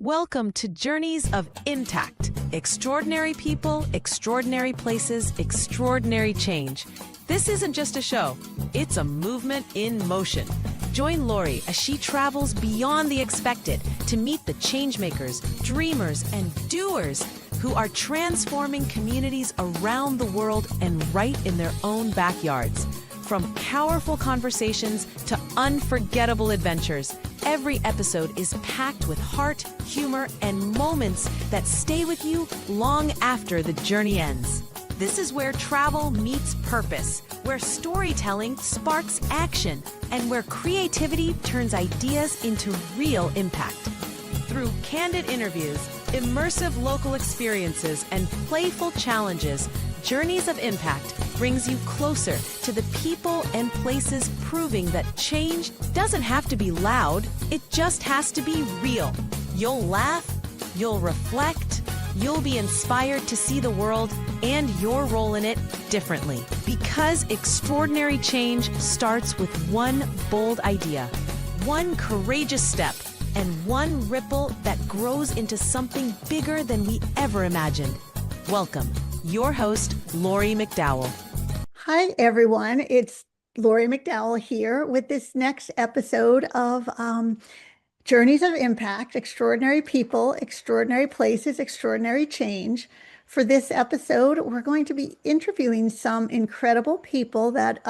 Welcome to Journeys of Impact. Extraordinary people, extraordinary places, extraordinary change. This isn't just a show, it's a movement in motion. Join Lori as she travels beyond the expected to meet the changemakers, dreamers, and doers who are transforming communities around the world and right in their own backyards. From powerful conversations to unforgettable adventures, every episode is packed with heart, humor, and moments that stay with you long after the journey ends. This is where travel meets purpose, where storytelling sparks action, and where creativity turns ideas into real impact. Through candid interviews, immersive local experiences, and playful challenges, Journeys of Impact brings you closer to the people and places, proving that change doesn't have to be loud, it just has to be real. You'll laugh, you'll reflect, you'll be inspired to see the world and your role in it differently. Because extraordinary change starts with one bold idea, one courageous step, and one ripple that grows into something bigger than we ever imagined. Welcome, your host, Lori McDowell. Hi, everyone. It's Lori McDowell here with this next episode of Journeys of Impact, Extraordinary People, Extraordinary Places, Extraordinary Change. For this episode, we're going to be interviewing some incredible people that,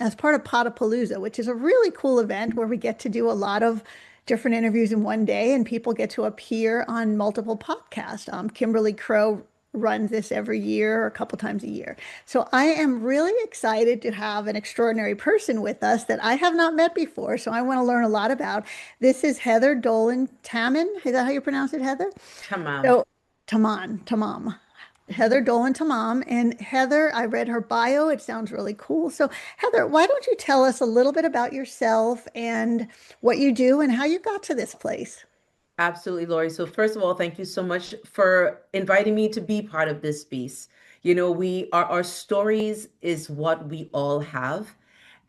as part of Podapalooza, which is a really cool event where we get to do a lot of different interviews in one day and people get to appear on multiple podcasts. Kimberly Crow runs this every year or a couple times a year. So I am really excited to have an extraordinary person with us that I have not met before. So I want to learn a lot about. This is Heather Dolan Tamman. Is that how you pronounce it, Heather? Tamam. So Tamam. Heather Dolan Tamam. And Heather, I read her bio. It sounds really cool. So Heather, why don't you tell us a little bit about yourself and what you do and how you got to this place? Absolutely, Lori. So first of all, thank you so much for inviting me to be part of this space. You know, our stories is what we all have,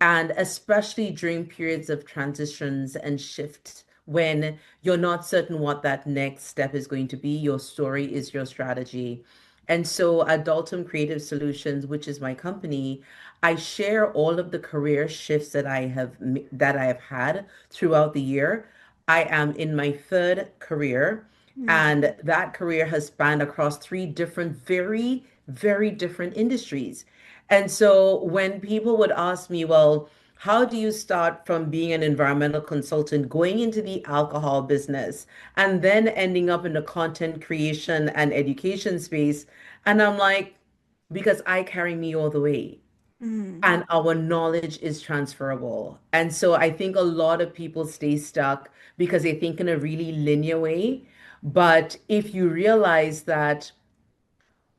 and especially during periods of transitions and shifts when you're not certain what that next step is going to be, your story is your strategy. And so Adultum Creative Solutions, which is my company, I share all of the career shifts that I have had throughout the year. I am in my third career, and that career has spanned across three different, very, very different industries. And so when people would ask me, well, how do you start from being an environmental consultant, going into the alcohol business, and then ending up in the content creation and education space? And I'm like, because I carry me all the way Mm. and our knowledge is transferable. And so I think a lot of people stay stuck because they think in a really linear way. But if you realize that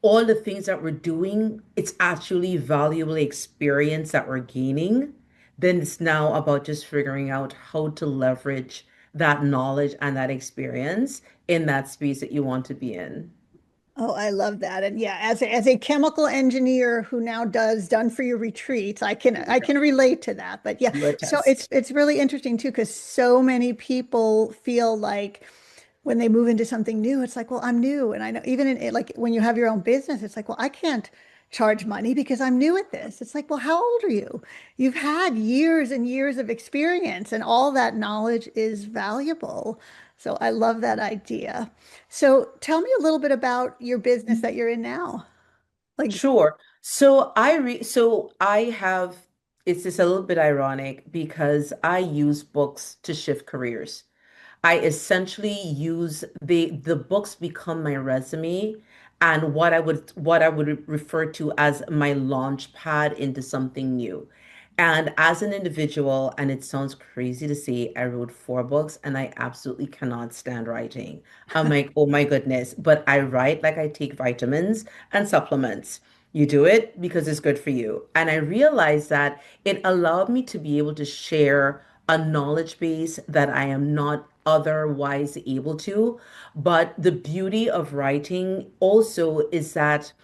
all the things that we're doing, it's actually valuable experience that we're gaining, then it's now about just figuring out how to leverage that knowledge and that experience in that space that you want to be in. Oh, I love that. And yeah, as a chemical engineer who now does done for you retreats, I can relate to that. But yeah, You so attest. it's really interesting too, because so many people feel like when they move into something new, it's like, well, I'm new. And I know even like when you have your own business, it's like, well, I can't charge money because I'm new at this. It's like, well, how old are you? You've had years and years of experience, and all that knowledge is valuable. So I love that idea. So tell me a little bit about your business that you're in now. Like, Sure. So I have it's just a little bit ironic because I use books to shift careers. I essentially use the books become my resume and what I would refer to as my launch pad into something new. And as an individual, and it sounds crazy to say, I wrote four books and I absolutely cannot stand writing. I'm like, oh my goodness. But I write like I take vitamins and supplements. You do it because it's good for you. And I realized that it allowed me to be able to share a knowledge base that I am not otherwise able to. But the beauty of writing also is that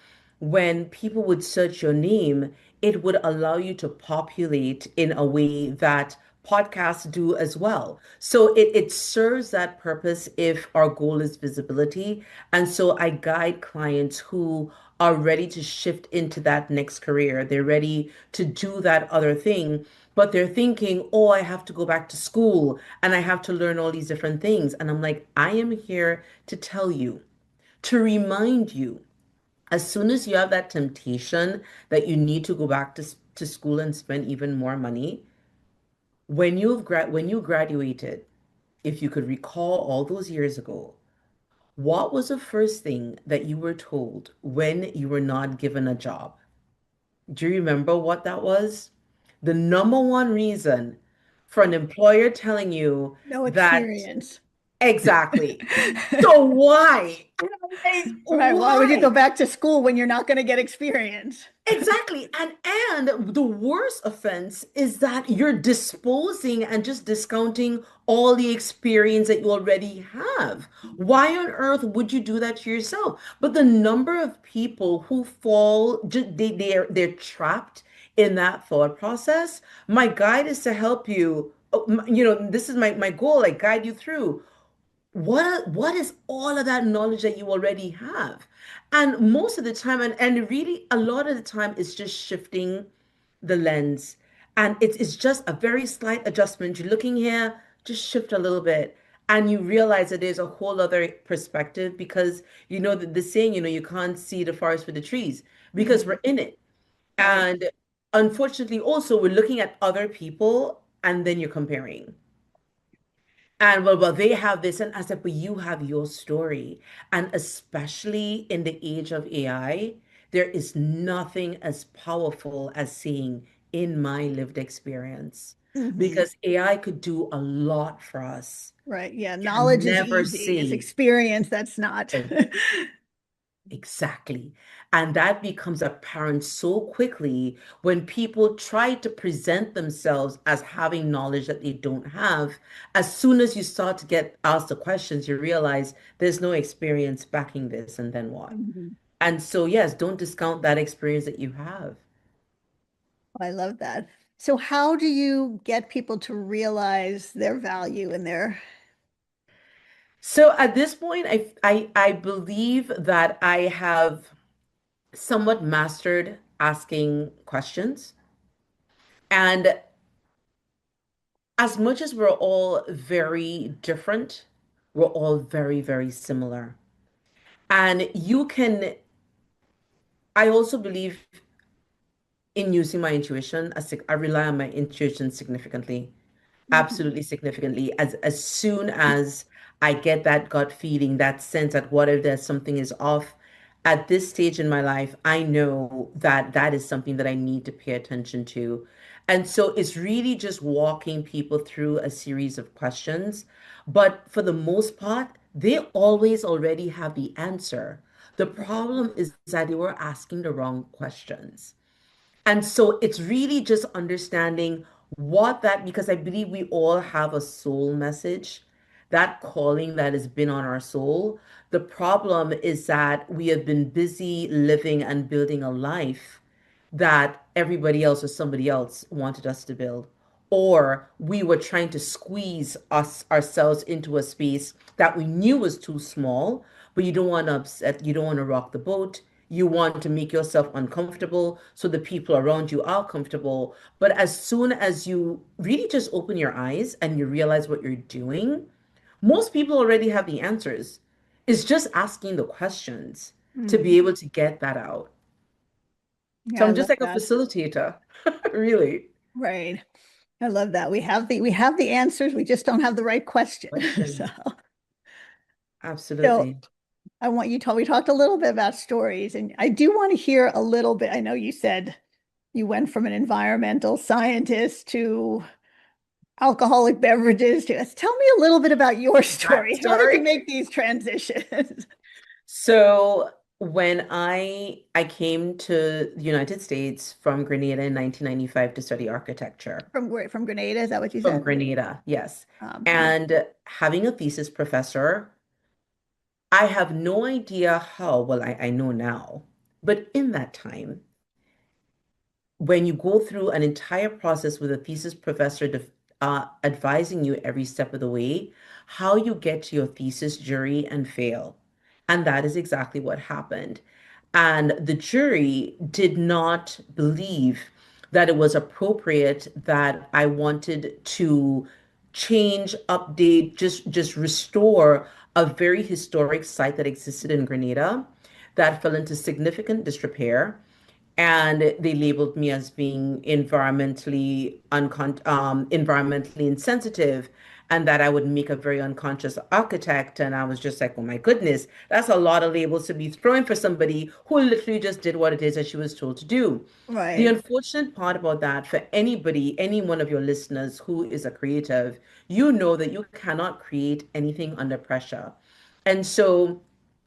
when people would search your name, it would allow you to populate in a way that podcasts do as well. So it serves that purpose if our goal is visibility. And so I guide clients who are ready to shift into that next career. They're ready to do that other thing, but they're thinking, oh, I have to go back to school and I have to learn all these different things. And I'm like, I am here to tell you, to remind you, as soon as you have that temptation that you need to go back to school and spend even more money, when you graduated, if you could recall all those years ago, what was the first thing that you were told when you were not given a job? Do you remember what that was? The number one reason for an employer telling you No that experience. exactly. So why? And I'm like, Right. Why would you go why? back to school when you're not going to get experience? Exactly. And the worst offense is that you're disposing and just discounting all the experience that you already have. Why on earth would you do that to yourself? But the number of people who fall just they're trapped in that thought process. My guide is to help you. This is my goal. I guide you through. What is all of that knowledge that you already have? And most of the time, and really a lot of the time, it's just shifting the lens. And it's just a very slight adjustment. You're looking here, just shift a little bit. And you realize that there's a whole other perspective because you know the saying, you can't see the forest for the trees because Mhm. we're in it. Right. And unfortunately, also, we're looking at other people and then you're comparing. And well, they have this, and I said, but you have your story. And especially in the age of AI, there is nothing as powerful as saying, in my lived experience, Hmm. because AI could do a lot for us. Right. Yeah. Knowledge Can is never easy. It's say. experience that's not. Exactly. And that becomes apparent so quickly when people try to present themselves as having knowledge that they don't have. As soon as you start to get asked the questions, you realize there's no experience backing this, and then what? Mhm. And so, yes, don't discount that experience that you have. I love that. So how do you get people to realize their value in their So at this point, I believe that I have somewhat mastered asking questions. And as much as we're all very different, we're all very, very similar. And I also believe in using my intuition. I rely on my intuition significantly, Mhm. absolutely significantly. As soon as I get that gut feeling, that sense that what if there's something is off at this stage in my life, I know that that is something that I need to pay attention to. And so it's really just walking people through a series of questions. But for the most part, they always already have the answer. The problem is that they were asking the wrong questions. And so it's really just understanding what that, because I believe we all have a soul message, that calling that has been on our soul. The problem is that we have been busy living and building a life that everybody else or somebody else wanted us to build. Or we were trying to squeeze ourselves into a space that we knew was too small, but you don't want to upset, you don't want to rock the boat. You want to make yourself uncomfortable so the people around you are comfortable. But as soon as you really just open your eyes and you realize what you're doing, most people already have the answers. It's just asking the questions to be Mhm. able to get that out. So Yeah, I I'm just love like a that. facilitator, really. Right. I love that. We have the answers, we just don't have the right question. So, Questions. so Absolutely. we talked a little bit about stories, and I do want to hear a little bit. I know you said you went from an environmental scientist to alcoholic beverages to tell me a little bit about your story. How did you Backstory. make these transitions? So when I came to the United States from Grenada in 1995 to study architecture. From where? From Grenada? Is that what you From said? Grenada, yes. Yeah. And having a thesis professor, I have no idea how, well, I know now, but in that time, when you go through an entire process with a thesis professor advising you every step of the way, how you get to your thesis jury and fail. And that is exactly what happened. And the jury did not believe that it was appropriate that I wanted to change, update, just restore a very historic site that existed in Grenada that fell into significant disrepair, and they labeled me as being environmentally insensitive, and that I would make a very unconscious architect. And I was just like, oh my goodness, that's a lot of labels to be throwing for somebody who literally just did what it is that she was told to do. The Right. unfortunate part about that, for anybody, any one of your listeners who is a creative, you know that you cannot create anything under pressure. And so,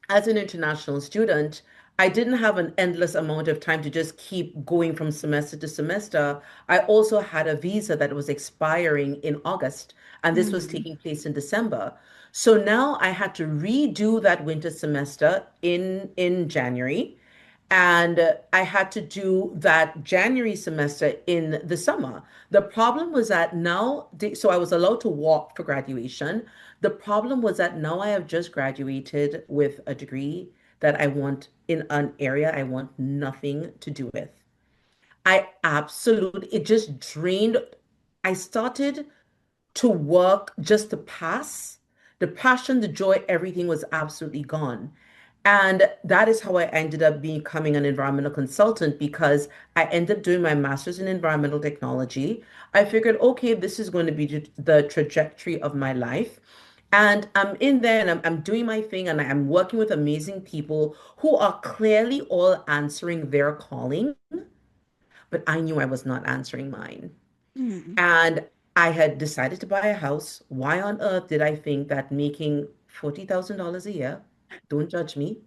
as an international student, I didn't have an endless amount of time to just keep going from semester to semester. I also had a visa that was expiring in August, and this was Mm. taking place in December. So now I had to redo that winter semester in January, and I had to do that January semester in the summer. The problem was that now, so I was allowed to walk for graduation. The problem was that now I have just graduated with a degree that I want in an area I want nothing to do with. It just drained. I started to work just to pass. The passion, the joy, everything was absolutely gone. And that is how I ended up becoming an environmental consultant, because I ended up doing my master's in environmental technology. I figured, okay, this is going to be the trajectory of my life. And I'm in there and I'm doing my thing, and I'm working with amazing people who are clearly all answering their calling, but I knew I was not answering mine. Mm. And I had decided to buy a house. Why on earth did I think that making $40,000 a year, don't judge me,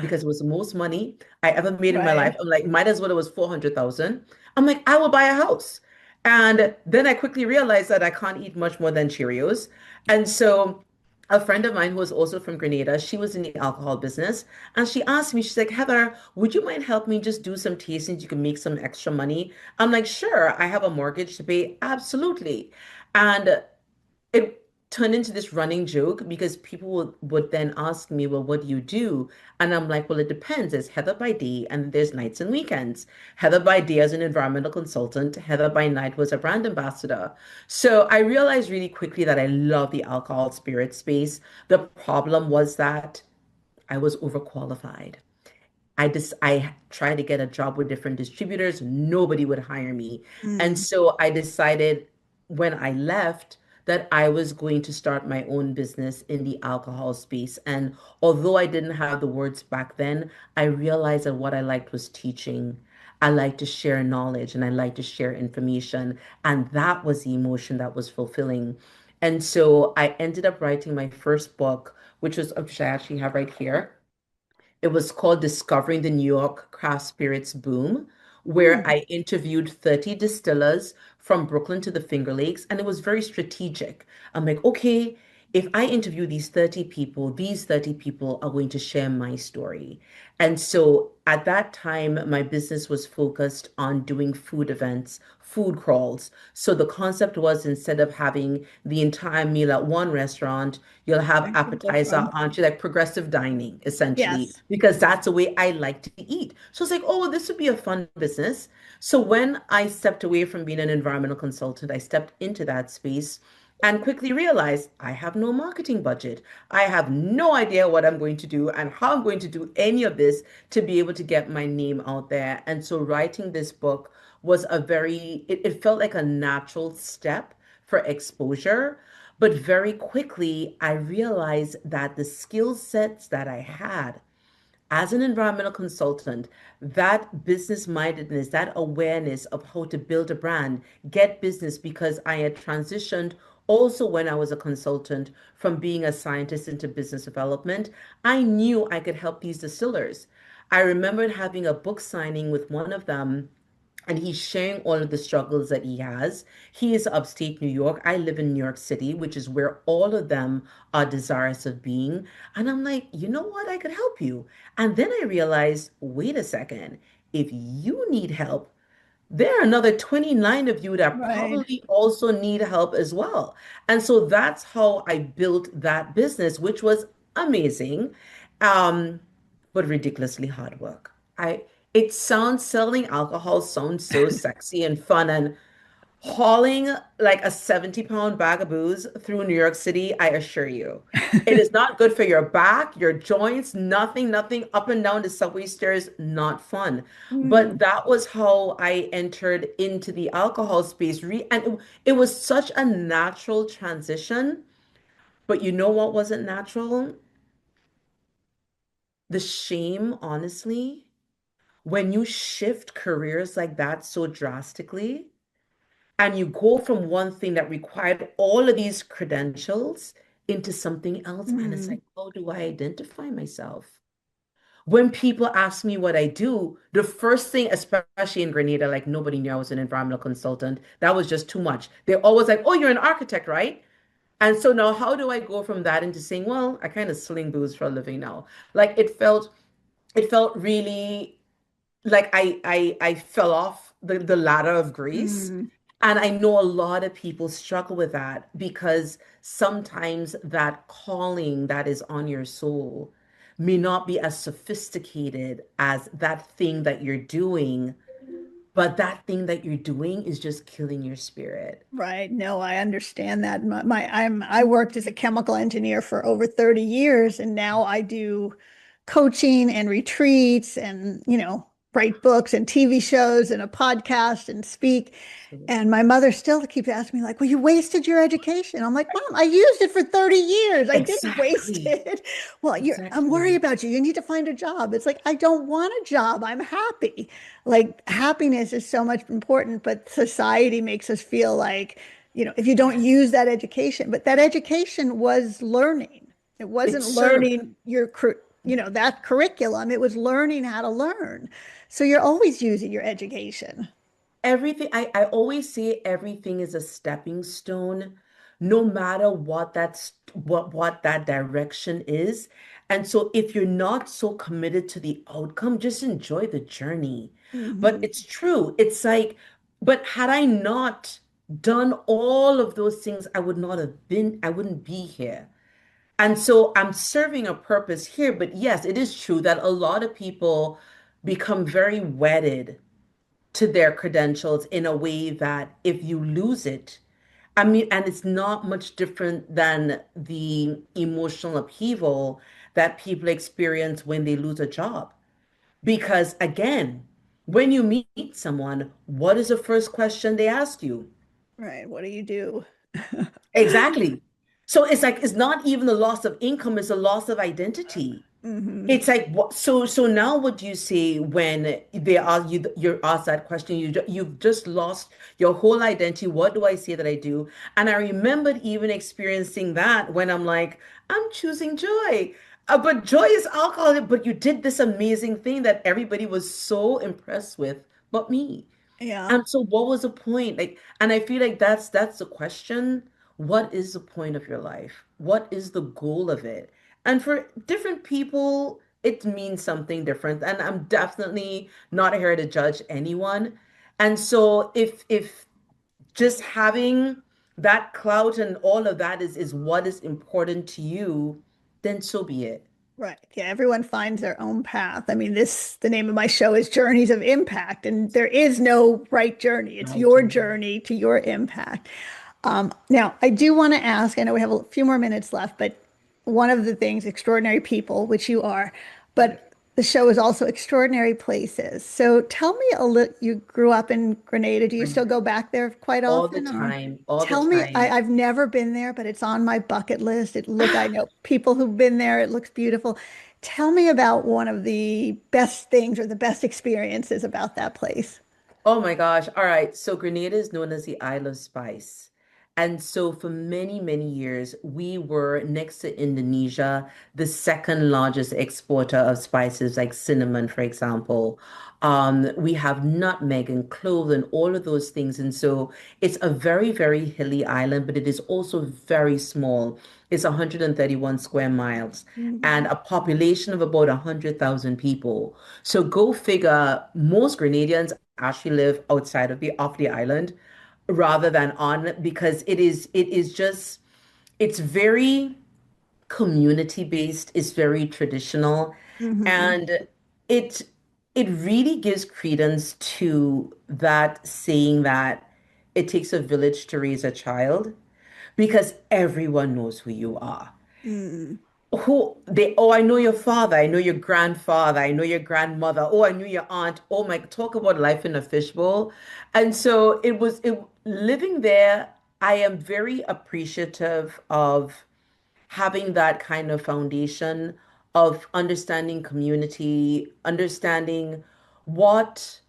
because it was the most money I ever made in my life. Right. I'm like, might as well it was 400,000. I'm like, I will buy a house. And then I quickly realized that I can't eat much more than Cheerios. And so a friend of mine who was also from Grenada, she was in the alcohol business, and she asked me, she's like, Heather, would you mind help me just do some tastings? You can make some extra money. I'm like, sure, I have a mortgage to pay. Absolutely. And it turned into this running joke, because people would then ask me, well, what do you do? And I'm like, well, it depends. There's Heather by day and there's nights and weekends. Heather by day as an environmental consultant, Heather by night was a brand ambassador. So I realized really quickly that I love the alcohol spirit space. The problem was that I was overqualified. I tried to get a job with different distributors. Nobody would hire me. And Mm. so I decided when I left that I was going to start my own business in the alcohol space. And although I didn't have the words back then, I realized that what I liked was teaching. I like to share knowledge and I like to share information. And that was the emotion that was fulfilling. And so I ended up writing my first book, which I actually have right here. It was called Discovering the New York Craft Spirits Boom, where Mm. I interviewed 30 distillers from Brooklyn to the Finger Lakes, and it was very strategic. I'm like, okay, if I interview these 30 people are going to share my story. And so at that time, my business was focused on doing food events, food crawls. So the concept was, instead of having the entire meal at one restaurant, you'll have Thank you, appetizer, different. entree, like progressive dining, essentially, Yes. because that's the way I like to eat. So it's like, oh, well, this would be a fun business. So when I stepped away from being an environmental consultant, I stepped into that space and quickly realized I have no marketing budget. I have no idea what I'm going to do and how I'm going to do any of this to be able to get my name out there. And so writing this book was it felt like a natural step for exposure. But very quickly, I realized that the skill sets that I had as an environmental consultant, that business mindedness, that awareness of how to build a brand, get business, because I had transitioned also when I was a consultant from being a scientist into business development. I knew I could help these distillers. I remembered having a book signing with one of them, and he's sharing all of the struggles that he has. He is upstate New York. I live in New York City, which is where all of them are desirous of being. And I'm like, you know what? I could help you. And then I realized, wait a second, if you need help, there are another 29 of you that Right. probably also need help as well. And so that's how I built that business, which was amazing, um, but ridiculously hard work. It sounds, selling alcohol sounds so sexy and fun, and hauling like a 70-pound bag of booze through New York City, I assure you, it is not good for your back, your joints, nothing up and down the subway stairs, not fun. But Mm, that was how I entered into the alcohol space. And it was such a natural transition. But you know what wasn't natural? The shame, honestly, when you shift careers like that so drastically, and you go from one thing that required all of these credentials into something else. And it's mm, like, how do I identify myself? When people ask me what I do, the first thing, especially in Grenada, like nobody knew I was an environmental consultant. That was just too much. They're always like, oh, you're an architect, right? And so now how do I go from that into saying, well, I kind of sling booze for a living now? Like it felt really like I fell off the ladder of grace. mm. And I know a lot of people struggle with that because sometimes that calling that is on your soul may not be as sophisticated as that thing that you're doing, but that thing that you're doing is just killing your spirit. Right. No, I understand that. I worked as a chemical engineer for over 30 years, and now I do coaching and retreats and, write books and TV shows and a podcast and speak. And my mother still keeps asking me, like, well, you wasted your education. I'm like, Mom, I used it for 30 years. I didn't waste Exactly. it. Well, I'm worried Exactly. about you. You need to find a job. It's like, I don't want a job. I'm happy. Like, happiness is so much important, but society makes us feel like, if you don't Yes. use that education, but that education was learning. It It wasn't served. learning that curriculum. It was learning how to learn. So you're always using your education. Everything, I always say everything is a stepping stone, no matter what that direction is. And so if you're not so committed to the outcome, just enjoy the journey. But Hmm. it's true. It's like, but had I not done all of those things, I wouldn't be here. And so I'm serving a purpose here. But yes, it is true that a lot of people become very wedded to their credentials in a way that if you lose it, I mean, and it's not much different than the emotional upheaval that people experience when they lose a job. Because again, when you meet someone, what is the first question they ask you? Right. What do you do? Exactly. So it's like it's not even the loss of income, it's a loss of identity. Hmm. It's like what, so now what do you say when you're asked that question? You've just lost your whole identity. What do I say that I do? And I remembered even experiencing that when I'm like, I'm choosing joy. But joy is alcohol, but you did this amazing thing that everybody was so impressed with, but me. Yeah. And so what was the point? Like, and I feel like that's the question. What is the point of your life? What is the goal of it? And for different people, it means something different. And I'm definitely not here to judge anyone. And so if just having that clout and all of that is what is important to you, then so be it. Right. Yeah. Everyone finds their own path. I mean, the name of my show is Journeys of Impact, and there is no right journey. It's My your journey. journey to your impact. Now, I do want to ask, I know we have a few more minutes left, but one of the things, extraordinary people, which you are, but the show is also extraordinary places. So tell me a little, you grew up in Grenada. Do you still go back there quite All the often, or? time, all the Tell me, time. I've never been there, but it's on my bucket list. I know people who've been there. It looks beautiful. Tell me about one of the best things or the best experiences about that place. Oh my gosh. All right. So Grenada is known as the Isle of Spice. And so for many, many years, we were next to Indonesia, the second largest exporter of spices like cinnamon, for example. We have nutmeg and clove and all of those things. And so it's a very, very hilly island, but it is also very small. is 131 square miles and Mhm. a population of about 100,000 people. So go figure, most Grenadians actually live outside of the island rather than on because it is just it's very community based, it's very traditional, Mhm. and it it really gives credence to that saying that it takes a village to raise a child because everyone knows who you are. Mm. Oh, I know your father, I know your grandfather, I know your grandmother, oh, I knew your aunt. Oh my, talk about life in a fishbowl. And so it living there, I am very appreciative of having that kind of foundation of understanding community, understanding what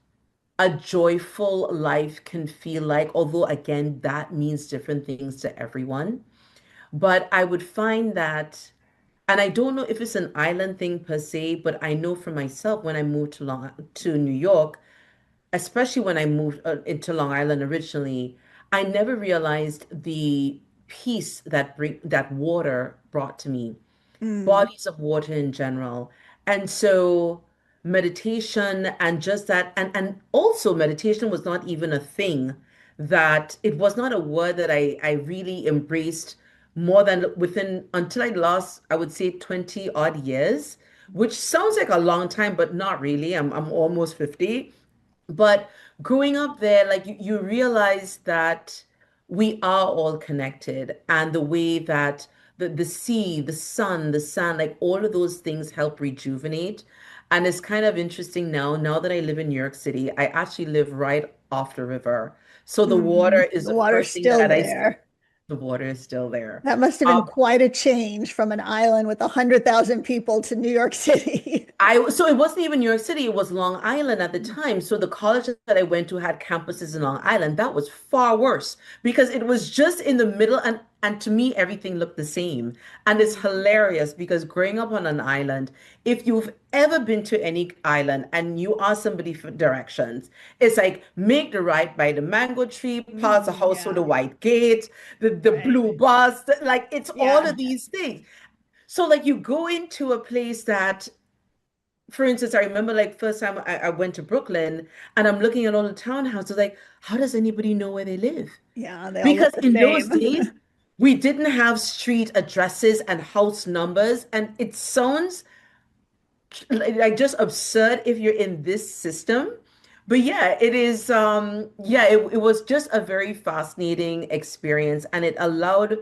a joyful life can feel like, although again, that means different things to everyone. But I would find that, and I don't know if it's an island thing per se, but I know for myself when I moved to New York, especially when I moved into Long Island originally, I never realized the peace that water brought to me, Mm. bodies of water in general. And so meditation and just that and also meditation was not even a thing that it was not a word that I really embraced more than within until I lost, I would say 20 odd years, which sounds like a long time, but not really. I'm almost 50. But growing up there, like you realize that we are all connected, and the way that the sea, the sun, like all of those things help rejuvenate. And it's kind of interesting now that I live in New York City, I actually live right off the river. So the water Mhm. is The the water's first thing still that I see. there. The water is still there. That must have been Um, quite a change from an island with 100,000 people to New York City. so it wasn't even New York City, it was Long Island at the time. So the college that I went to had campuses in Long Island. That was far worse because it was just in the middle and to me everything looked the same. And it's Mm. hilarious because growing up on an island, if you've ever been to any island and you ask somebody for directions, it's like make the right by the mango tree, pass a house with a Yeah, white gate, the right. blue bus, like it's all Yeah. of these things. So like you go into a place that for instance, I remember like first time I went to Brooklyn and I'm looking at all the townhouses, like, how does anybody know where they live? Yeah, they all look Because the in those same. days, we didn't have street addresses and house numbers, and it sounds like just absurd if you're in this system. But yeah, it is yeah, it was just a very fascinating experience and it allowed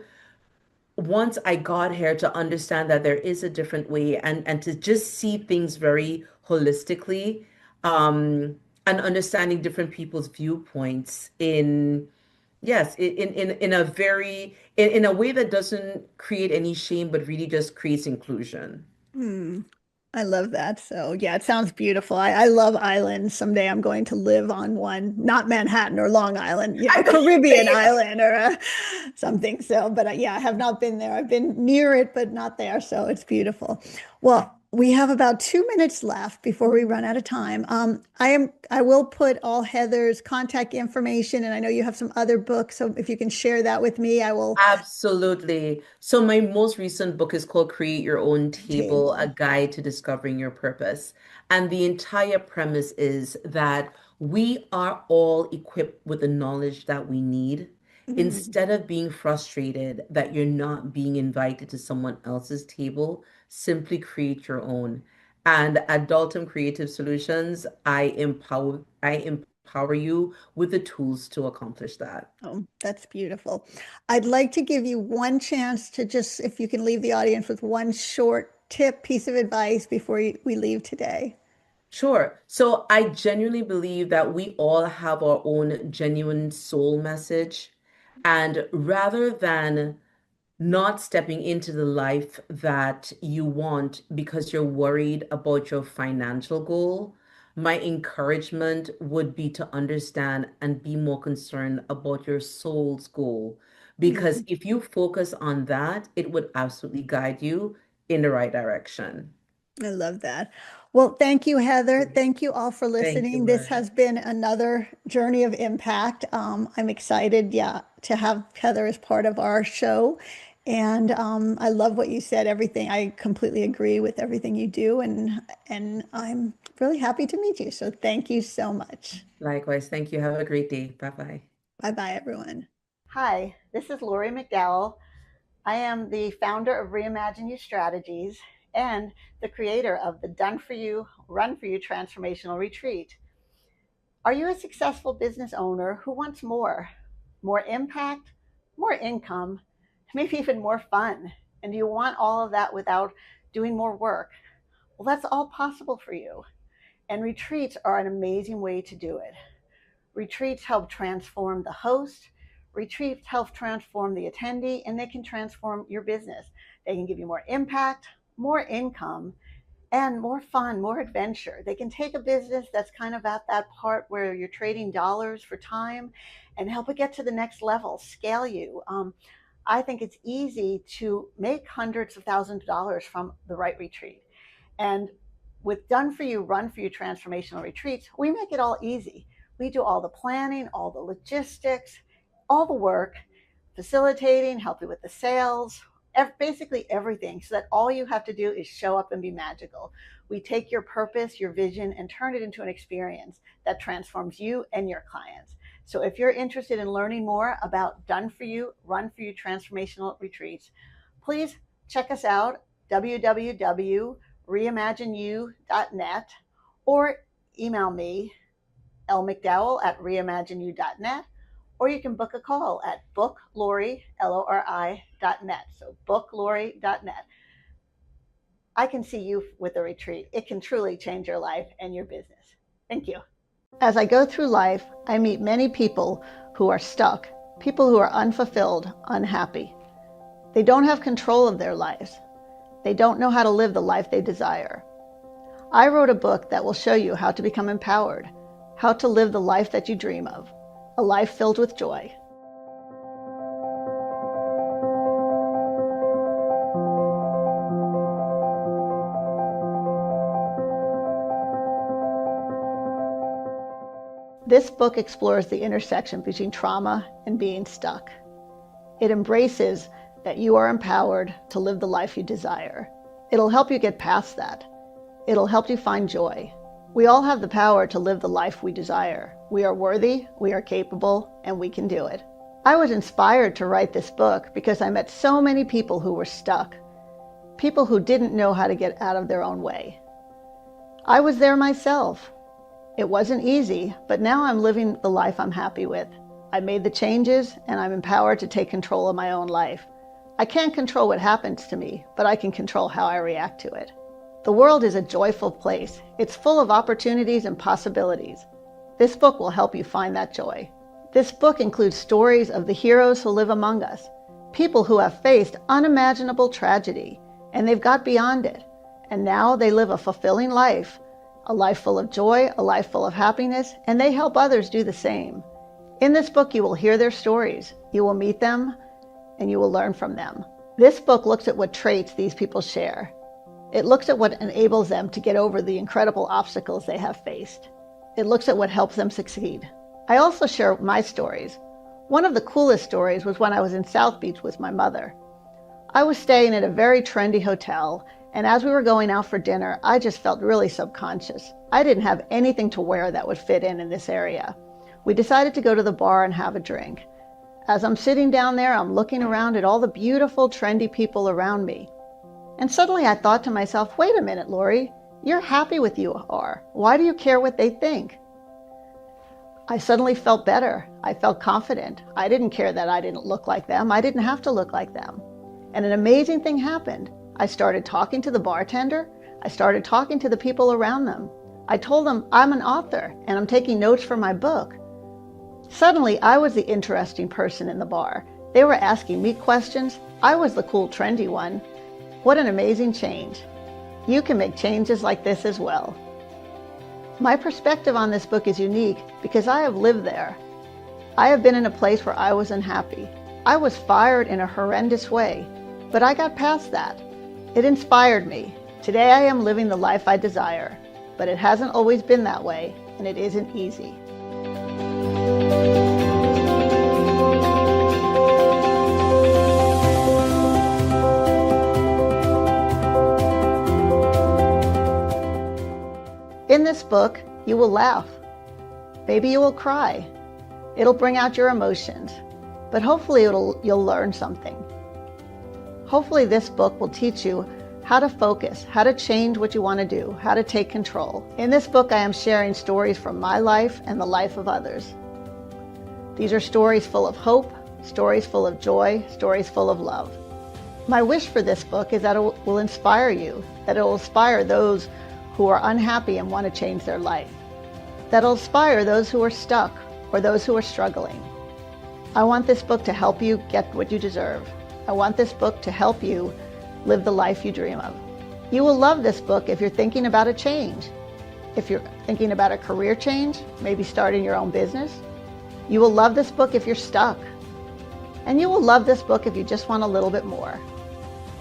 once I got here to understand that there is a different way and to just see things very holistically, um, and understanding different people's viewpoints in yes, in a very in a way that doesn't create any shame, but really just creates inclusion. Hmm. I love that. So yeah, it sounds beautiful. I love islands. Someday I'm going to live on one, not Manhattan or Long Island, I know, Caribbean same. island or something. So, but yeah, I have not been there. I've been near it, but not there. So it's beautiful. Well, we have about 2 minutes left before we run out of time. I will put all Heather's contact information, and I know you have some other books. So if you can share that with me, I will Absolutely. So my most recent book is called Create Your Own Table, a table. guide to discovering your purpose. And the entire premise is that we are all equipped with the knowledge that we need. Mm, Instead of being frustrated that you're not being invited to someone else's table, simply create your own. And at Dalton Creative Solutions, I empower you with the tools to accomplish that. oh, that's beautiful. I'd like to give you one chance to just, if you can leave the audience with one short tip, piece of advice before we leave today. Sure. So I genuinely believe that we all have our own genuine soul message. And rather than not stepping into the life that you want because you're worried about your financial goal, my encouragement would be to understand and be more concerned about your soul's goal. Because Mm, if you focus on that, it would absolutely guide you in the right direction. I love that. Well, thank you, Heather. Thank you all for Thank you, listening. This Lori. has been another journey of impact. I'm excited, yeah, to have Heather as part of our show. And I love what you said, everything. I completely agree with everything you do. And I'm really happy to meet you. So thank you so much. Likewise. Thank you. Have a great day. Bye bye. Bye-bye, everyone. Hi, this is Lori McDowell. I am the founder of Reimagine You Strategies and the creator of the Done For You, Run For You Transformational Retreat. Are you a successful business owner who wants more? More impact, more income, maybe even more fun? And do you want all of that without doing more work? Well, that's all possible for you. And retreats are an amazing way to do it. Retreats help transform the host. Retreats help transform the attendee, and they can transform your business. They can give you more impact, more income, and more fun, more adventure. They can take a business that's kind of at that part where you're trading dollars for time and help it get to the next level, scale you. I think it's easy to make hundreds of thousands of dollars from the right retreat. And with Done For You, Run For You Transformational Retreats, we make it all easy. We do all the planning, all the logistics, all the work, facilitating, help you with the sales, basically everything, so that all you have to do is show up and be magical. We take your purpose, your vision, and turn it into an experience that transforms you and your clients. So if you're interested in learning more about Done For You, Run For You Transformational Retreats, please check us out, www.reimagineyou.net, or email me, lmcdowell@reimagineyou.net, or you can book a call at booklori, Lori.net. So booklori.net. I can see you with a retreat. It can truly change your life and your business. Thank you. As I go through life, I meet many people who are stuck, people who are unfulfilled, unhappy. They don't have control of their lives. They don't know how to live the life they desire. I wrote a book that will show you how to become empowered, how to live the life that you dream of, a life filled with joy. This book explores the intersection between trauma and being stuck. It embraces that you are empowered to live the life you desire. It'll help you get past that. It'll help you find joy. We all have the power to live the life we desire. We are worthy, we are capable, and we can do it. I was inspired to write this book because I met so many people who were stuck, people who didn't know how to get out of their own way. I was there myself. It wasn't easy, but now I'm living the life I'm happy with. I made the changes, and I'm empowered to take control of my own life. I can't control what happens to me, but I can control how I react to it. The world is a joyful place. It's full of opportunities and possibilities. This book will help you find that joy. This book includes stories of the heroes who live among us, people who have faced unimaginable tragedy, and they've got beyond it. And now they live a fulfilling life, a life full of joy, a life full of happiness, and they help others do the same. In this book, you will hear their stories, you will meet them, and you will learn from them. This book looks at what traits these people share. It looks at what enables them to get over the incredible obstacles they have faced. It looks at what helps them succeed. I also share my stories. One of the coolest stories was when I was in South Beach with my mother. I was staying at a very trendy hotel, and as we were going out for dinner, I just felt really subconscious. I didn't have anything to wear that would fit in this area. We decided to go to the bar and have a drink. As I'm sitting down there, I'm looking around at all the beautiful, trendy people around me. And suddenly I thought to myself, wait a minute, Lori, you're happy with you are. Why do you care what they think? I suddenly felt better. I felt confident. I didn't care that I didn't look like them. I didn't have to look like them. And an amazing thing happened. I started talking to the bartender. I started talking to the people around them. I told them I'm an author and I'm taking notes for my book. Suddenly, I was the interesting person in the bar. They were asking me questions. I was the cool, trendy one. What an amazing change. You can make changes like this as well. My perspective on this book is unique because I have lived there. I have been in a place where I was unhappy. I was fired in a horrendous way, but I got past that. It inspired me. Today I am living the life I desire, but it hasn't always been that way, and it isn't easy. In this book, you will laugh. Maybe you will cry. It'll bring out your emotions, but hopefully you'll learn something. Hopefully this book will teach you how to focus, how to change what you want to do, how to take control. In this book, I am sharing stories from my life and the life of others. These are stories full of hope, stories full of joy, stories full of love. My wish for this book is that it will inspire you, that it will inspire those who are unhappy and want to change their life, that it'll inspire those who are stuck or those who are struggling. I want this book to help you get what you deserve. I want this book to help you live the life you dream of. You will love this book if you're thinking about a change. If you're thinking about a career change, maybe starting your own business. You will love this book if you're stuck. And you will love this book if you just want a little bit more.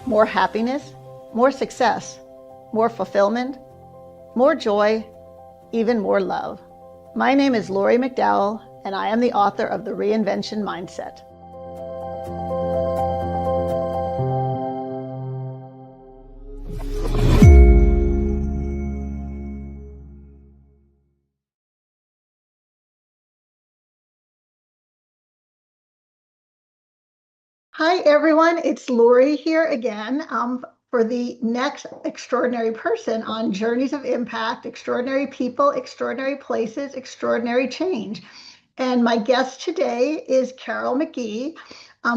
More happiness, more success, more fulfillment, more joy, even more love. My name is Lori McDowell, and I am the author of The Reinvention Mindset. Hi, everyone. It's Lori here again for the next extraordinary person on Journeys of Impact, Extraordinary People, Extraordinary Places, Extraordinary Change. And my guest today is Carol McGee.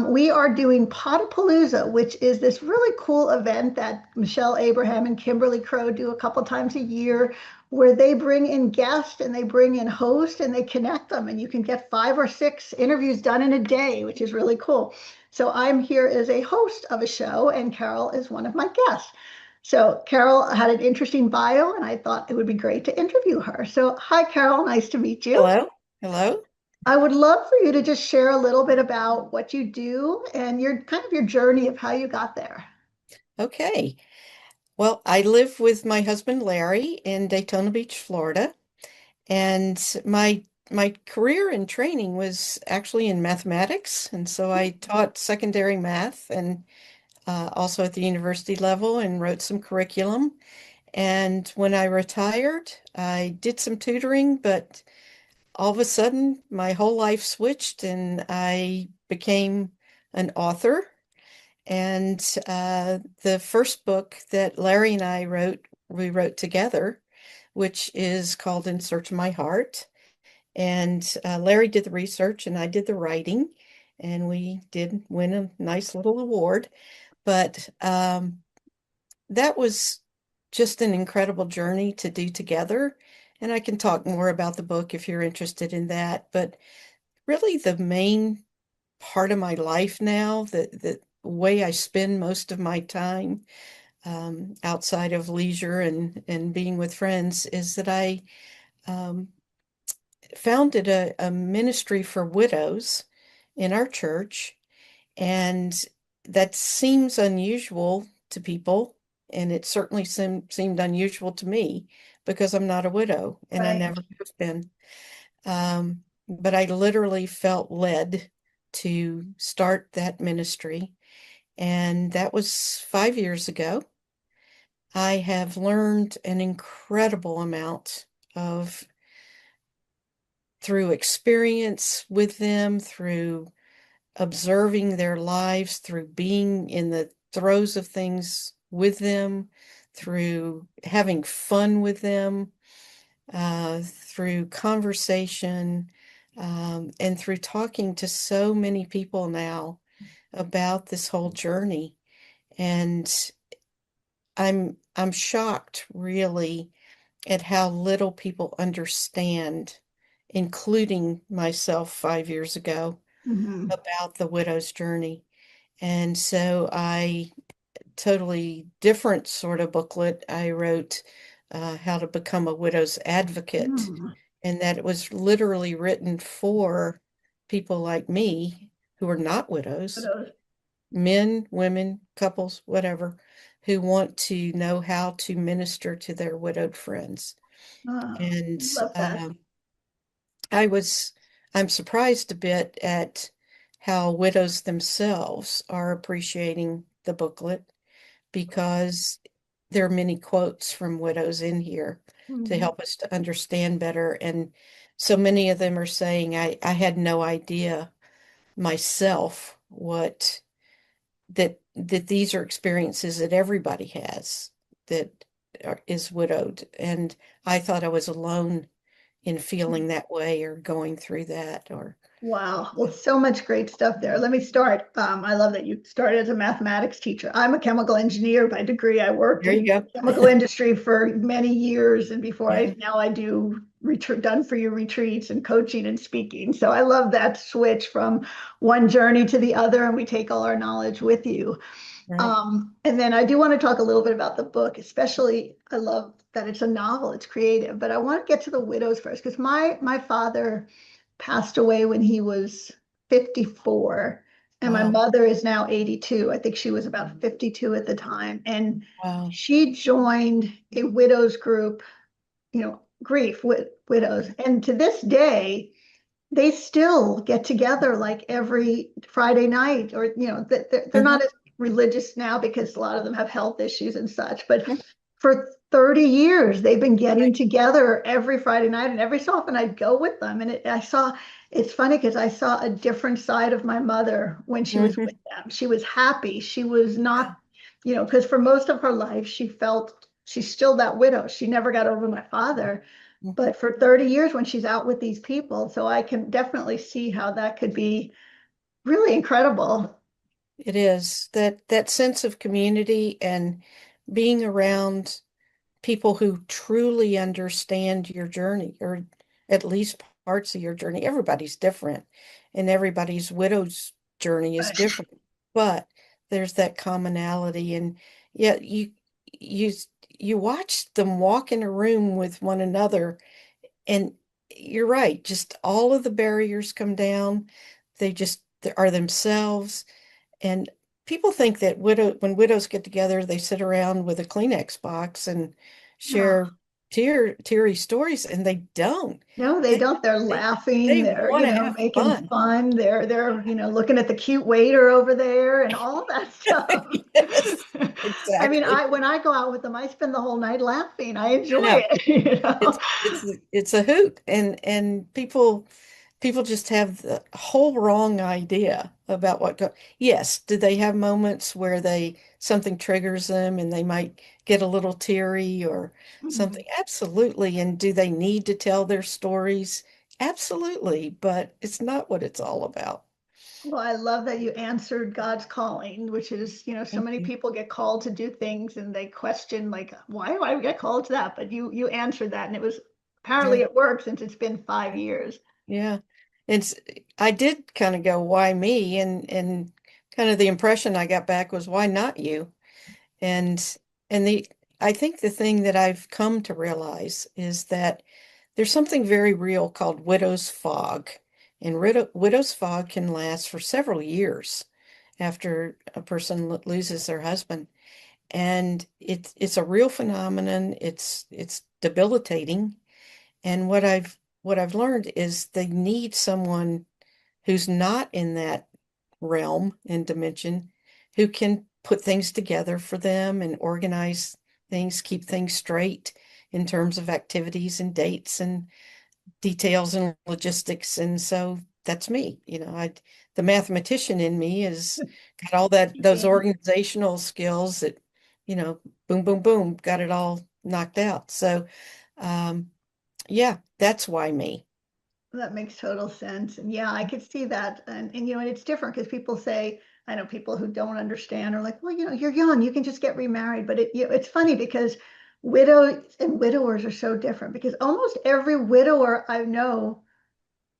We are doing Podapalooza, which is this really cool event that Michelle Abraham and Kimberly Crow do a couple times a year, where they bring in guests and they bring in hosts and they connect them. And you can get 5 or 6 interviews done in a day, which is really cool. So I'm here as a host of a show, and Carol is one of my guests. So Carol had an interesting bio, and I thought it would be great to interview her. So hi, Carol. Nice to meet you. Hello. Hello. I would love for you to just share a little bit about what you do and your kind of your journey of how you got there. Okay. Well, I live with my husband Larry in Daytona Beach, Florida, and my career and training was actually in mathematics, and so I taught secondary math and also at the university level and wrote some curriculum. And when I retired, I did some tutoring, but all of a sudden my whole life switched and I became an author. And the first book that Larry and I wrote, we wrote together, which is called In Search of My Heart. And Larry did the research and I did the writing, and we did win a nice little award. But that was just an incredible journey to do together. And I can talk more about the book if you're interested in that. But really, the main part of my life now, the way I spend most of my time outside of leisure and being with friends, is that I um, founded a ministry for widows in our church. And that seems unusual to people. And it certainly seemed unusual to me because I'm not a widow and I Right. never have been. But I literally felt led to start that ministry. And that was 5 years ago. I have learned an incredible amount of through experience with them, through observing their lives, through being in the throes of things with them, through having fun with them, through conversation, and through talking to so many people now about this whole journey. And I'm shocked really at how little people understand, including myself 5 years ago, Mhm. about the widow's journey. And so I totally different sort of booklet I wrote, how to become a widow's advocate, Mm. and that it was literally written for people like me who are not widows, men, women, couples, whatever, who want to know how to minister to their widowed friends. Oh, And love that. I was, I'm surprised a bit at how widows themselves are appreciating the booklet because there are many quotes from widows in here to Mhm. help us to understand better. And so many of them are saying, I had no idea myself that these are experiences that everybody has that is widowed. And I thought I was alone in feeling that way or going through that or Wow. Well, so much great stuff there. Let me start. I love that you started as a mathematics teacher. I'm a chemical engineer by degree. I worked there you in go. the chemical industry for many years, and before Yeah. now I do done for you retreats and coaching and speaking. So I love that switch from one journey to the other, and we take all our knowledge with you. Right. And then I do want to talk a little bit about the book, especially I love that it's a novel, it's creative, but I want to get to the widows first because my father passed away when he was 54 and my Wow. mother is now 82. I think she was about 52 at the time, and Wow. she joined a widows group, grief with widows, and to this day they still get together like every Friday night, or they're not Mhm. as religious now because a lot of them have health issues and such, but for 30 years they've been getting Right. together every Friday night, and every so often I'd go with them, and it's funny because I saw a different side of my mother when she was with Mhm. them. She was happy. She was not, because for most of her life she felt she's still that widow. She never got over my father, Mhm. but for 30 years when she's out with these people, so I can definitely see how that could be really incredible. It is that sense of community and being around people who truly understand your journey, or at least parts of your journey. Everybody's different, and everybody's widow's journey is Right. different, but there's that commonality. And yet you you watch them walk in a room with one another, and you're right, just all of the barriers come down. They just are themselves. And people think that when widows get together, they sit around with a Kleenex box and No, share teary stories, and they don't. no, they They don't. They're they laughing. they They're, want to have making fun. fun. They're, looking at the cute waiter over there and all that stuff. Yes, I mean, exactly. when I go out with them, I spend the whole night laughing. I I enjoy know. it, It's a hoot, and people just have the whole wrong idea about yes, do they have moments where something triggers them and they might get a little teary or something? Absolutely. And do they need to tell their stories? Absolutely, but it's not what it's all about. Well, I love that you answered God's calling, which is, so Thank many you. people get called to do things and they question like, why do I get called to that? But you answered that, and it was apparently Yeah. it worked since it's been 5 years. Yeah. It's I did kind of go, why me? And kind of the impression I got back was, why not you? And and the I think the thing that I've come to realize is that there's something very real called widow's fog. And widow's fog can last for several years after a person loses their husband. And it's a real phenomenon. It's debilitating. And what I've learned is they need someone who's not in that realm and dimension, who can put things together for them and organize things, keep things straight in terms of activities and dates and details and logistics. And so that's me. The mathematician in me has got all those Yeah, organizational skills that, boom, boom, boom, got it all knocked out. So, um, yeah, that's why me. that makes total sense. And yeah, I could see that. And it's different because people say, I know people who don't understand are like, well, you're young, you can just get remarried. But it's funny because widows and widowers are so different because almost every widower I know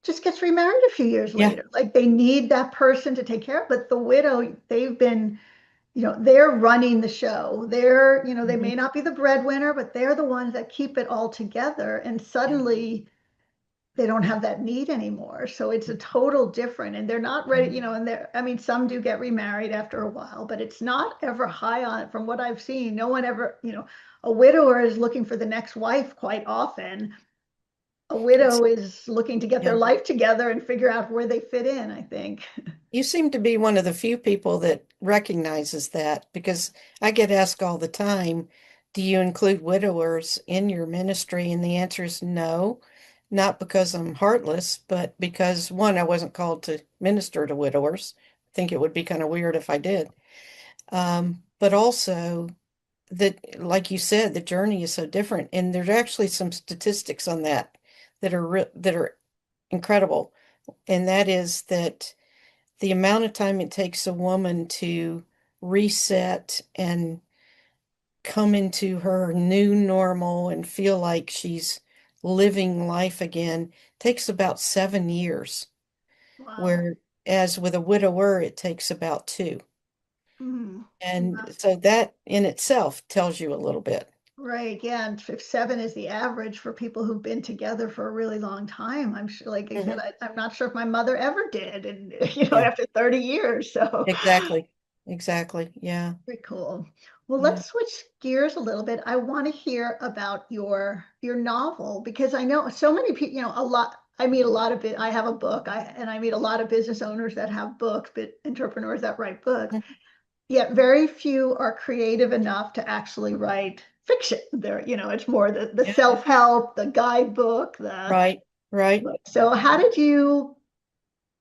just gets remarried a few years Yeah. later. Like they need that person to take care of, but the widow, they're running the show. They Mhm. may not be the breadwinner, but they're the ones that keep it all together. And Yeah. suddenly they don't have that need anymore. So it's a total different, and they're not ready, Mhm. and I mean, some do get remarried after a while, but it's not ever high on it from what I've seen. No one ever, a widower is looking for the next wife quite often. A It's widow is looking to get their yeah. life together and figure out where they fit in, I think. You seem to be one of the few people that recognizes that, because I get asked all the time, do you include widowers in your ministry? And the answer is no, not because I'm heartless, but because one, I wasn't called to minister to widowers. I think it would be kind of weird if I did. But also that, like you said, the journey is so different. And there's actually some statistics on that that are incredible. And that is that the amount of time it takes a woman to reset and come into her new normal and feel like she's living life again takes about 7 years, Wow. whereas with a widower, it takes about two. Mhm. And so that in itself tells you a little bit. Right, yeah, and if 7 is the average for people who've been together for a really long time, I'm sure, like I said, Mhm. I'm not sure if my mother ever did, and Yeah, after 30 years, so exactly. Exactly. Yeah. very cool. Well, Yeah. let's switch gears a little bit. I want to hear about your novel because I know so many people, a lot. I meet a lot of I have a book, and I meet a lot of business owners that have books, but entrepreneurs that write books. Mhm. Yet very few are creative enough to actually write fiction. It's more the Yeah. self-help, the guidebook, the Right. Right. so how did you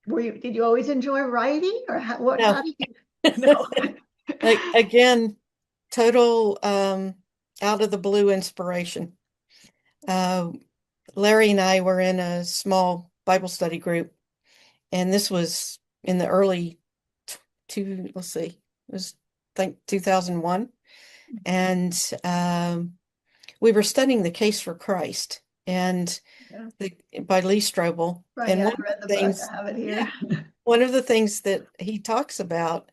did you always enjoy writing or how No. did you no. Like again, total out of the blue inspiration. Uh, Larry and I were in a small Bible study group, and this was in the early let's see, it was I think 2001, and we were studying the case for Christ and Yeah. by Lee Strobel. Right, And yeah, one I of read the the book. things, I have it yeah, here. one of the things that he talks about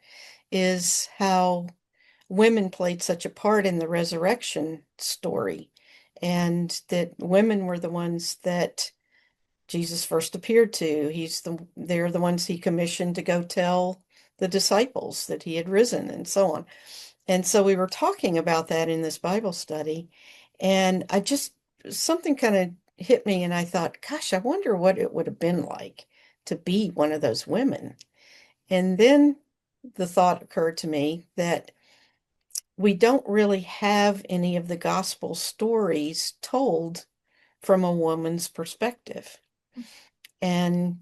is how women played such a part in the resurrection story, and that women were the ones that Jesus first appeared to. They're the ones he commissioned to go tell the disciples that he had risen and so on. And so we were talking about that in this Bible study, and something kind of hit me, and I thought, gosh, I wonder what it would have been like to be one of those women. And then the thought occurred to me that we don't really have any of the gospel stories told from a woman's perspective. And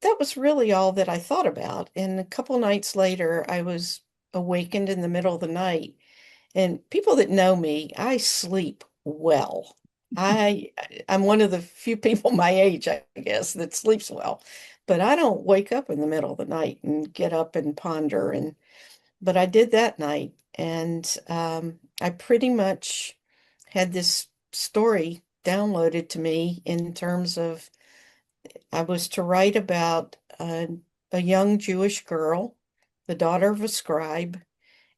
that was really all that I thought about. And a couple nights later, I was awakened in the middle of the night. And people that know me, I sleep well. I I'm one of the few people my age, I guess, that sleeps well. But I don't wake up in the middle of the night and get up and ponder. And but I did that night, and I pretty much had this story downloaded to me in terms of I was to write about a young Jewish girl, the daughter of a scribe,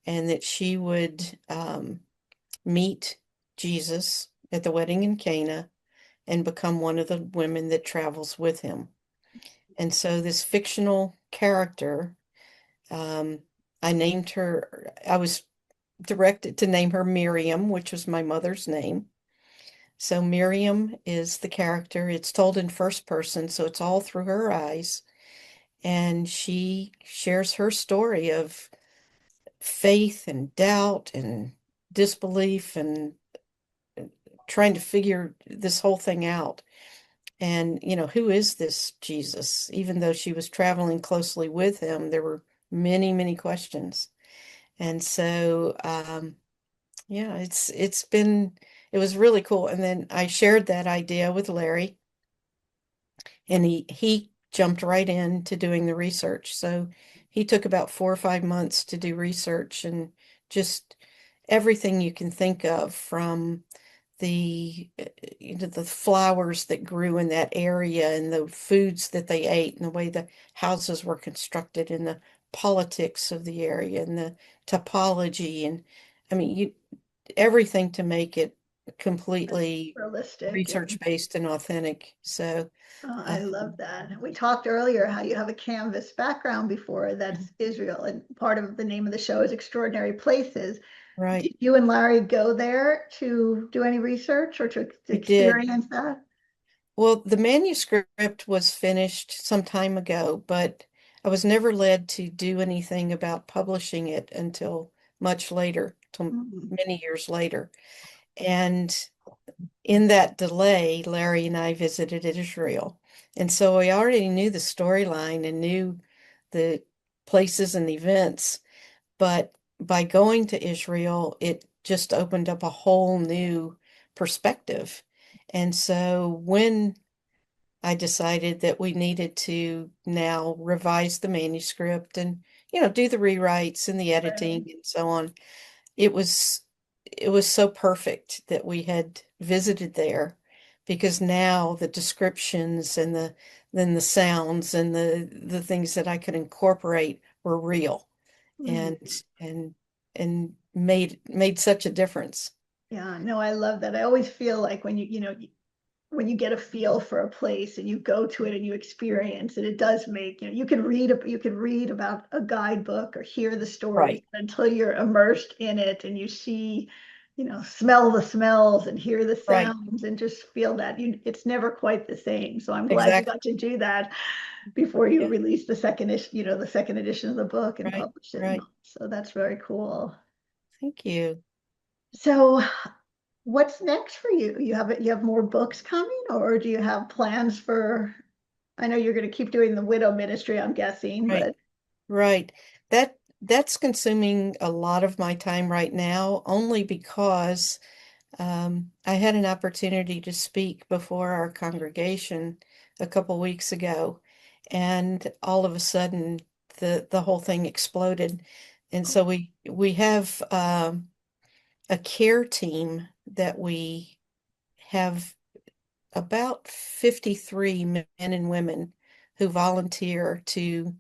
and that she would meet Jesus at the wedding in Cana and become one of the women that travels with him. And so this fictional character, um, I was directed to name her Miriam, which was my mother's name. So Miriam is the character. It's told in first person, so it's all through her eyes. And she shares her story of faith and doubt and disbelief and trying to figure this whole thing out. And, who is this Jesus? Even though she was traveling closely with him, there were many, many questions. And so, yeah, it was really cool. And then I shared that idea with Larry, and he jumped right into doing the research. So he took about 4 or 5 months to do research and just everything you can think of from the flowers that grew in that area and the foods that they ate and the way the houses were constructed and the politics of the area and the topology and I mean you everything to make it completely Realistic. research based and authentic. So Oh, uh, I love that. We talked earlier how you have a Canvas background before that's Israel, and part of the name of the show is Extraordinary Places. right, Did you and Larry go there to do any research or to we did. experience that? Well, the manuscript was finished some time ago, but I was never led to do anything about publishing it until much later. till Mhm. many years later. And in that delay, Larry and I visited Israel. And so we already knew the storyline and knew the places and events. But by going to Israel, it just opened up a whole new perspective. And so when I decided that we needed to now revise the manuscript and, do the rewrites and the Right. editing and so on, it was it was so perfect that we had visited there because now the descriptions and the sounds and the things that I could incorporate were real Mhm. and and and made such a difference. Yeah, no, I love that. I always feel like when when you get a feel for a place and you go to it and you experience it, it does make, you can read about a guidebook or hear the stories Right, until you're immersed in it and you see, smell the smells and hear the right, sounds and just feel that it's never quite the same. So I'm glad you exactly. got to do that before you Yeah, release the second issue, the second edition of the book and right, publish it. right. So that's very cool. Thank you. So what's next for you? You have more books coming, or do you have plans for? I know you're going to keep doing the widow ministry, I'm guessing, Right, but right. That's consuming a lot of my time right now, only because I had an opportunity to speak before our congregation a couple weeks ago, and all of a sudden the whole thing exploded. And so we have a care team that we have about 53 men and women who volunteer to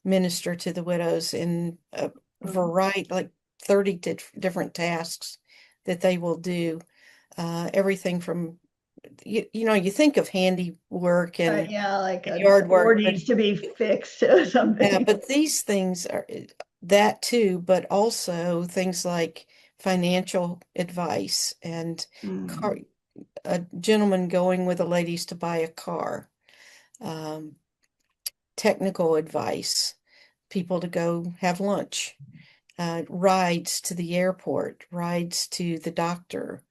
minister to the widows in a variety, like 30 different tasks that they will do. Everything from, you think of handiwork and yeah, like a yard door work, but needs to be fixed or yeah, something. but these things are that too, but also things like financial advice and car, Mm, a gentleman going with the ladies to buy a car, um, technical advice, people to go have lunch, rides to the airport, rides to the doctor.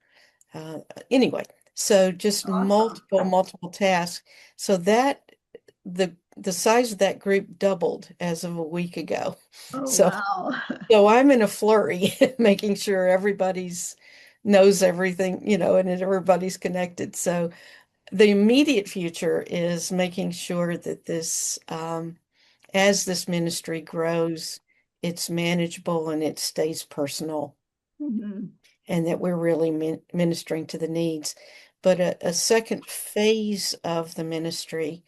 Uh, anyway, so just awesome. multiple tasks. So that the size of that group doubled as of a week ago. Oh, So wow. so I'm in a flurry, making sure everybody's knows everything, and everybody's connected. So the immediate future is making sure that as this ministry grows, it's manageable and it stays personal, Mhm. and that we're really ministering to the needs. But a second phase of the ministry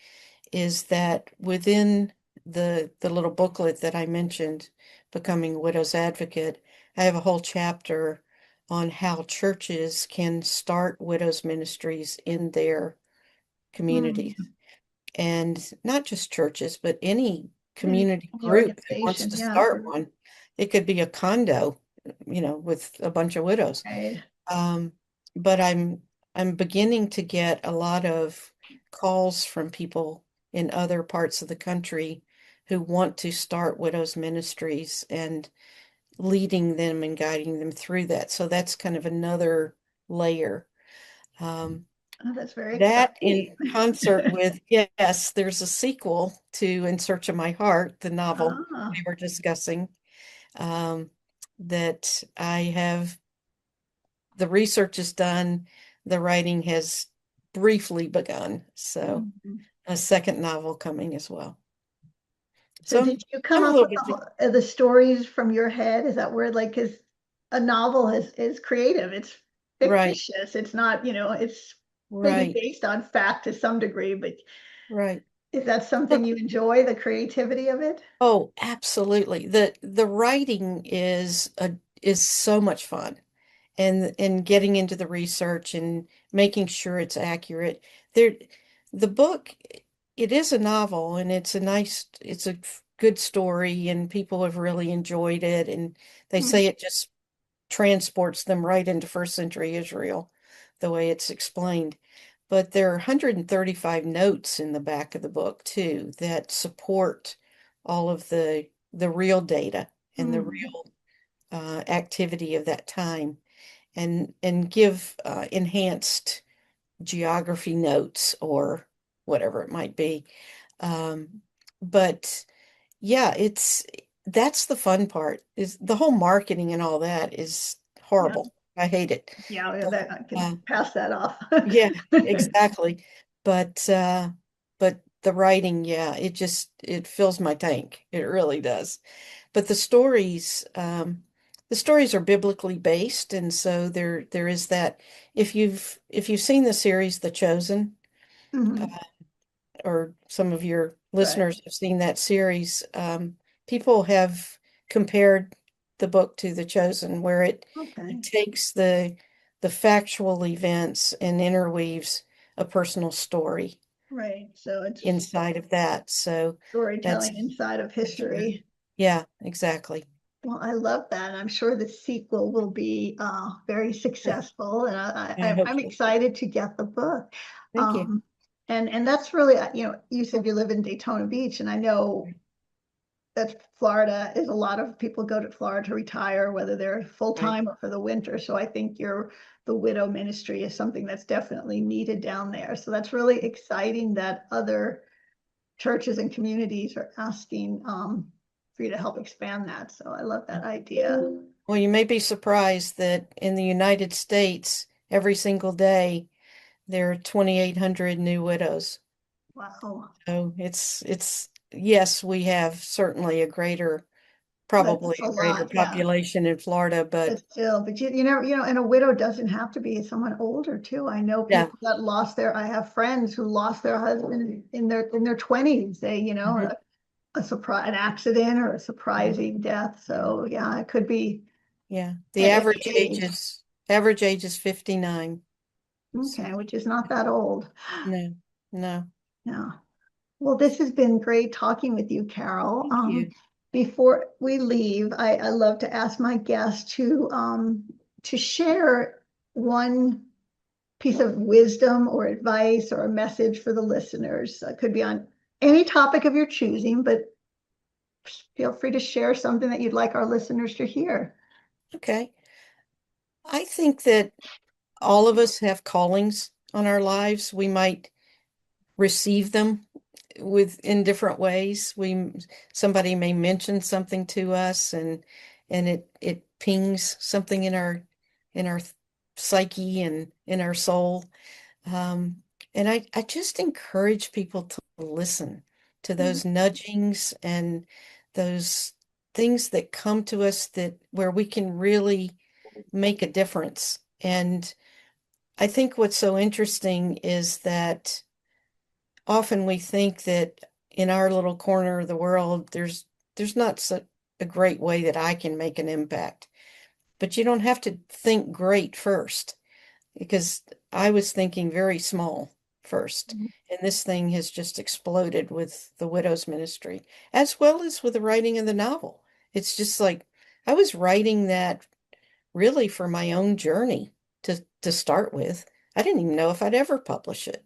is that within the little booklet that I mentioned, Becoming a Widow's Advocate, I have a whole chapter on how churches can start widows ministries in their communities. Mm. And not just churches, but any Any, community any group that wants organization, to yeah. start one. It could be a condo, with a bunch of widows. Right. Um, but I'm beginning to get a lot of calls from people in other parts of the country who want to start widows ministries and leading them and guiding them through that. So that's kind of another layer. Um, Oh, that's very that in exciting. concert with, yes, there's a sequel to In Search of My Heart, the novel Ah, we were discussing, um, that I have the research is done, the writing has briefly begun. So mhm. a second novel coming as well. So So did you come I'm a up little with busy. the stories from your head? Is that where, like, because a novel is creative, it's Right, fictitious, it's not, it's maybe right, based on fact to some degree, but right. is that something you enjoy, the creativity of it? Oh, absolutely. The writing is so much fun. And getting into the research and making sure it's accurate. There, the book, it is a novel and it's a good story and people have really enjoyed it. And they Hmm. say it just transports them right into first century Israel, the way it's explained. But there are 135 notes in the back of the book too that support all of the real data and the Hmm. real activity of that time and give enhanced geography notes or whatever it might be. Um, but yeah, that's the fun part is the whole marketing and all that is Yeah. horrible. I hate it. Yeah, But, that I can pass that off. yeah, exactly. But the writing, yeah, it fills my tank. It really does. But the stories are biblically based, and so there is that. If you've seen the series The Chosen, uh, Mhm. or some of your Right. listeners have seen that series, people have compared the book to The Chosen, where it Okay. takes the factual events and interweaves a personal story Right. So it's inside of that. So storytelling that's, inside of history. yeah, exactly. Well, I love that. I'm sure the sequel will be very successful, and I hope I'm so. excited to get the book. Thank you. Um, and that's really, you said you live in Daytona Beach, and I know that Florida is a lot of people go to Florida to retire, whether they're full Right. time or for the winter. So I think the widow ministry is something that's definitely needed down there. So that's really exciting that other churches and communities are asking for you to help expand that. So I love that idea. Well, you may be surprised that in the United States, every single day, there are 2,800 new widows. Wow. So yes, we have certainly But probably it's a a greater lot, yeah. population in Florida, But but still, but you never, and a widow doesn't have to be someone older too. I know yeah. people that I have friends who lost their husband in their 20s. They, Mhm. a surprise, an accident or a Mhm. surprising death. So yeah, it could be Yeah. The at any age. average age is 59. So Okay, which is not that old. no, no. Yeah. Well, this has been great talking with you, Carol. Thank you. Before we leave, I love to ask my guests to share one piece of wisdom or advice or a message for the listeners. It could be on any topic of your choosing, but feel free to share something that you'd like our listeners to hear. Okay. I think that all of us have callings on our lives. We might receive them in different ways. Somebody may mention something to us and it pings something in our psyche and in our soul. Um, and I just encourage people to listen to Mhm. those nudgings and those things that come to us that where we can really make a difference. And I think what's so interesting is that often we think that in our little corner of the world, there's not a great way that I can make an impact. But you don't have to think great first, because I was thinking very small first. And this thing has just exploded with the Widows Ministry, as well as with the writing of the novel. It's just like I was writing that really for my own journey to start with. I didn't even know if I'd ever publish it.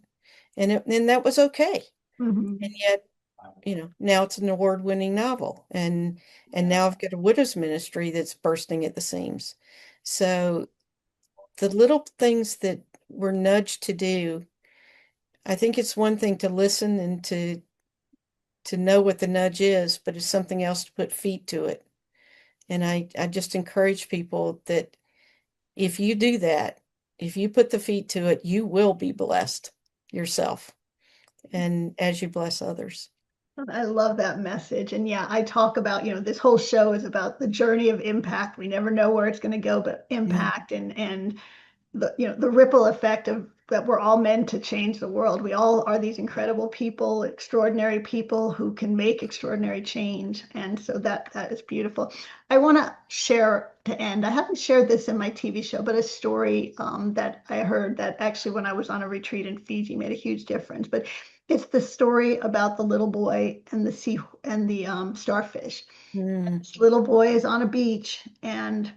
And that was okay. And Mhm. yet, now it's an award-winning novel. And now I've got a widow's ministry that's bursting at the seams. So the little things that we're nudged to do, I think it's one thing to listen and to know what the nudge is, but it's something else to put feet to it. And I just encourage people that if you do that, if you put the feet to it, you will be blessed yourself and as you bless others. I love that message. And yeah, I talk about, this whole show is about the journey of impact. We never know where it's going to go, but Yeah. impact and the ripple effect of that we're all meant to change the world. We all are these incredible people, extraordinary people who can make extraordinary change. And so that is beautiful. I want to share to end. I haven't shared this in my TV show, but a story that I heard that actually when I was on a retreat in Fiji made a huge difference. But it's the story about the little boy and the sea and the starfish. Mm, This little boy is on a beach and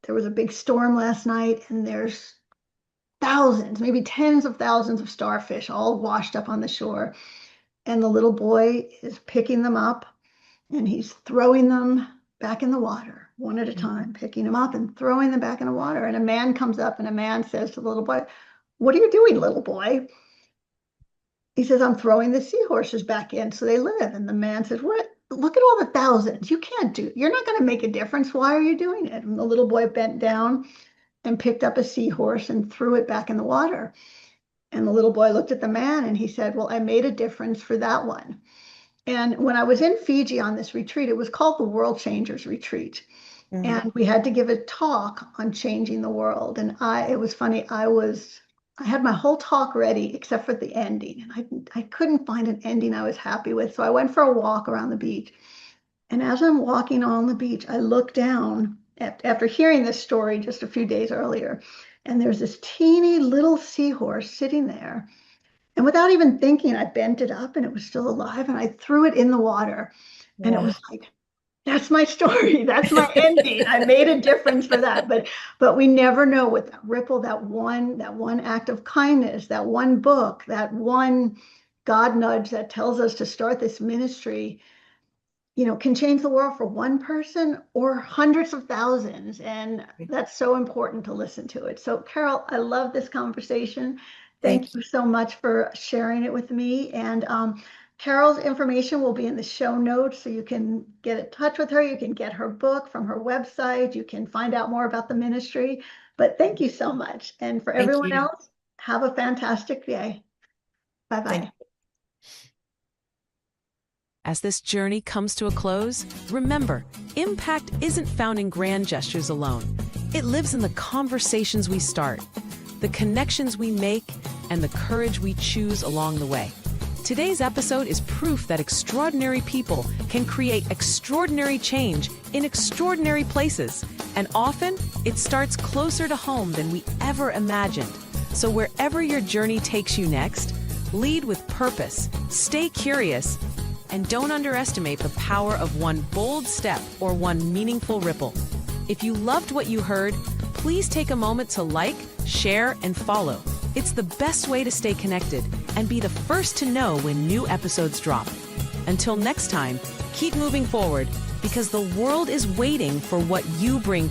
there was a big storm last night and there's thousands, maybe tens of thousands of starfish all washed up on the shore. And the little boy is picking them up and he's throwing them back in the water, one at a time, picking them up and throwing them back in the water. And a man comes up and a man says to the little boy, "What are you doing, little boy?" He says, "I'm throwing the seahorses back in so they live." And the man says, "What? Look at all the thousands. You're not going to make a difference. Why are you doing it?" And the little boy bent down and picked up a seahorse and threw it back in the water. And the little boy looked at the man and he said, "Well, I made a difference for that one." And when I was in Fiji on this retreat, it was called the World Changers Retreat. And we had to give a talk on changing the world. And it was funny, I had my whole talk ready except for the ending. And I couldn't find an ending I was happy with. So I went for a walk around the beach. And as I'm walking on the beach, I look down after hearing this story just a few days earlier. And there's this teeny little seahorse sitting there. And without even thinking, I bent it up and it was still alive and I threw it in the water. And it was like, that's my story. That's my ending. I made a difference for that. But we never know what that ripple, that one act of kindness, that one book, that one God nudge that tells us to start this ministry, can change the world for one person or hundreds of thousands. And that's so important to listen to it. So Carol, I love this conversation. Thank you so much for sharing it with me. And Carol's information will be in the show notes, so you can get in touch with her. You can get her book from her website. You can find out more about the ministry. But thank you so much. And for everyone else, have a fantastic day. Bye-bye. As this journey comes to a close, remember, impact isn't found in grand gestures alone. It lives in the conversations we start, the connections we make, and the courage we choose along the way. Today's episode is proof that extraordinary people can create extraordinary change in extraordinary places. And often, it starts closer to home than we ever imagined. So wherever your journey takes you next, lead with purpose, stay curious, and don't underestimate the power of one bold step or one meaningful ripple. If you loved what you heard, please take a moment to like, share, and follow. It's the best way to stay connected and be the first to know when new episodes drop. Until next time, keep moving forward because the world is waiting for what you bring to